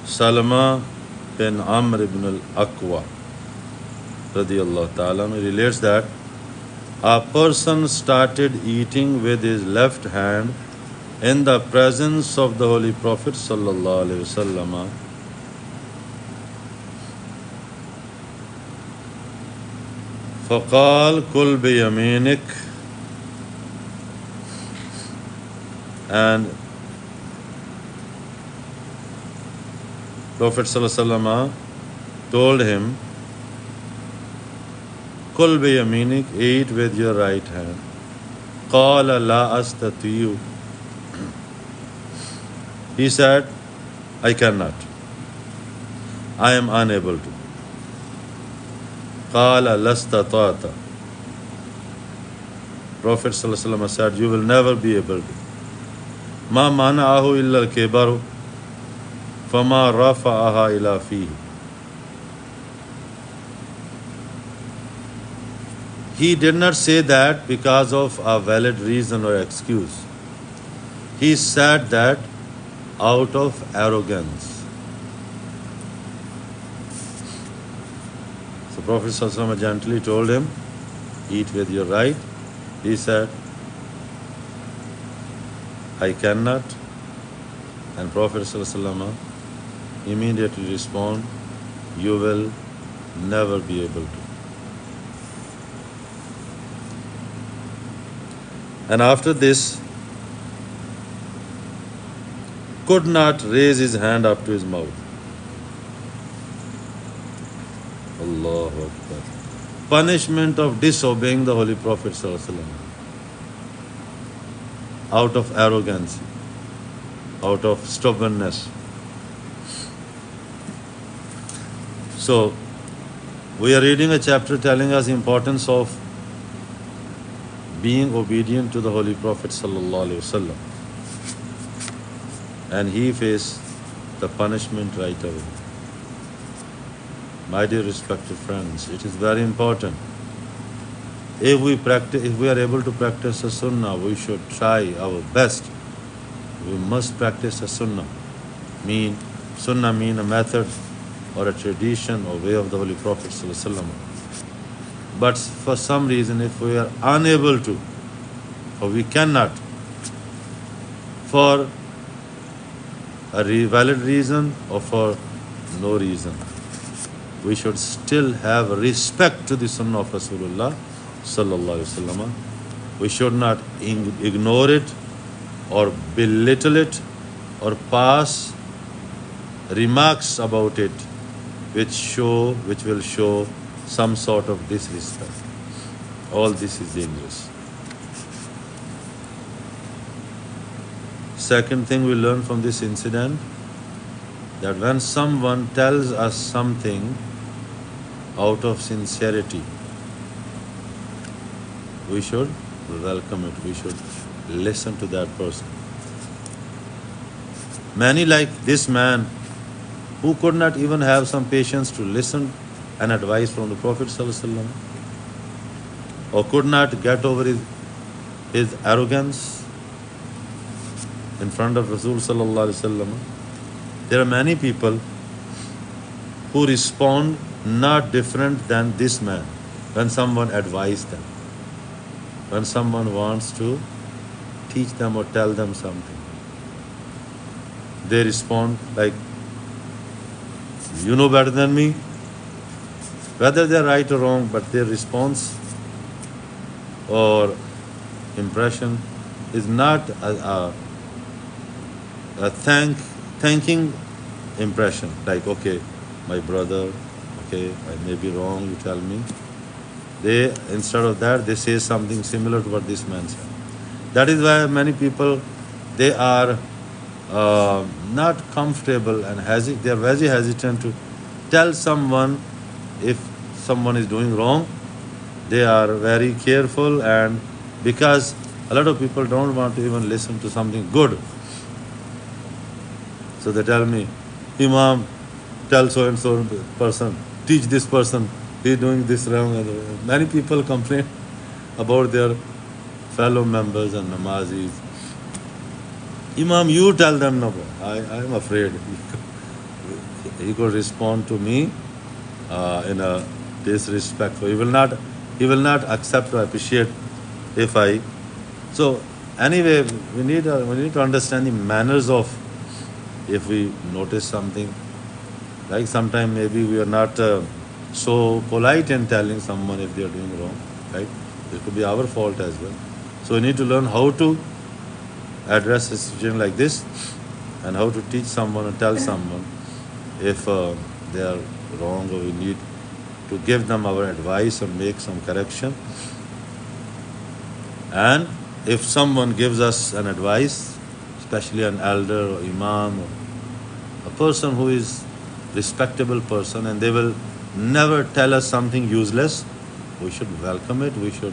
Salama bin Amr ibn al-Aqwa radiyallahu ta'ala relates that a person started eating with his left hand in the presence of the Holy Prophet sallallahu alaihi wasallam. فقال كل بيمينك, and Prophet sallallahu alaihi wasallam told him, Kul biyaminik, eat with your right hand. Qala la astatiyu. He said, I cannot. I am unable to. Qala lastatata. Prophet sallallahu alaihi wasallam said, you will never be able to. Ma mana'ahu illa al-kibaru fama rafa'aha ila fihi. He did not say that because of a valid reason or excuse. He said that out of arrogance. So Prophet ﷺ gently told him, eat with your right. He said, I cannot. And Prophet ﷺ immediately responded, you will never be able to. And after this, could not raise his hand up to his mouth. Allahu Akbar. Punishment of disobeying the Holy Prophet ﷺ. Out of arrogance, out of stubbornness. So, we are reading a chapter telling us the importance of being obedient to the Holy Prophet sallallahu alaihi wasallam, and he faced the punishment right away. My dear respected friends, it is very important. If we are able to practice the Sunnah, we should try our best. We must practice the Sunnah. Sunnah mean a method or a tradition or way of the Holy Prophet sallallahu alaihi wasallam. But for some reason, if we are unable to, or we cannot, for a valid reason or for no reason, we should still have respect to the Sunnah of Rasulullah sallallahu alaihi wasallam. We should not ignore it or belittle it or pass remarks about it which will show some sort of disrespect. All this is dangerous. Second thing we learn from this incident, that when someone tells us something out of sincerity, we should welcome it. We should listen to that person. Many like this man who could not even have some patience to listen and advice from the Prophet ﷺ, or could not get over his arrogance in front of Rasul sallallahu alaihi wasallam. There are many people who respond not different than this man when someone advises them, when someone wants to teach them or tell them something. They respond like, you know better than me. Whether they're right or wrong, but their response or impression is not a thanking impression, like, okay, my brother, okay, I may be wrong, you tell me. Instead of that, they say something similar to what this man said. That is why many people, they are not comfortable and they are very hesitant to tell someone if someone is doing wrong. They are very careful, and because a lot of people don't want to even listen to something good, so they tell me, Imam, tell so and so person, teach this person, he is doing this wrong. Many people complain about their fellow members and namazis. Imam, you tell them. No, I am afraid. he could respond to me in a disrespectful. He will not accept or appreciate if I. So anyway, we need to understand the manners of if we notice something. Like sometimes maybe we are not so polite in telling someone if they are doing wrong, right? It could be our fault as well. So we need to learn how to address a situation like this and how to teach someone and tell someone if they are wrong, or we need to give them our advice or make some correction. And if someone gives us an advice, especially an elder or imam or a person who is respectable person, and they will never tell us something useless, we should welcome it. We should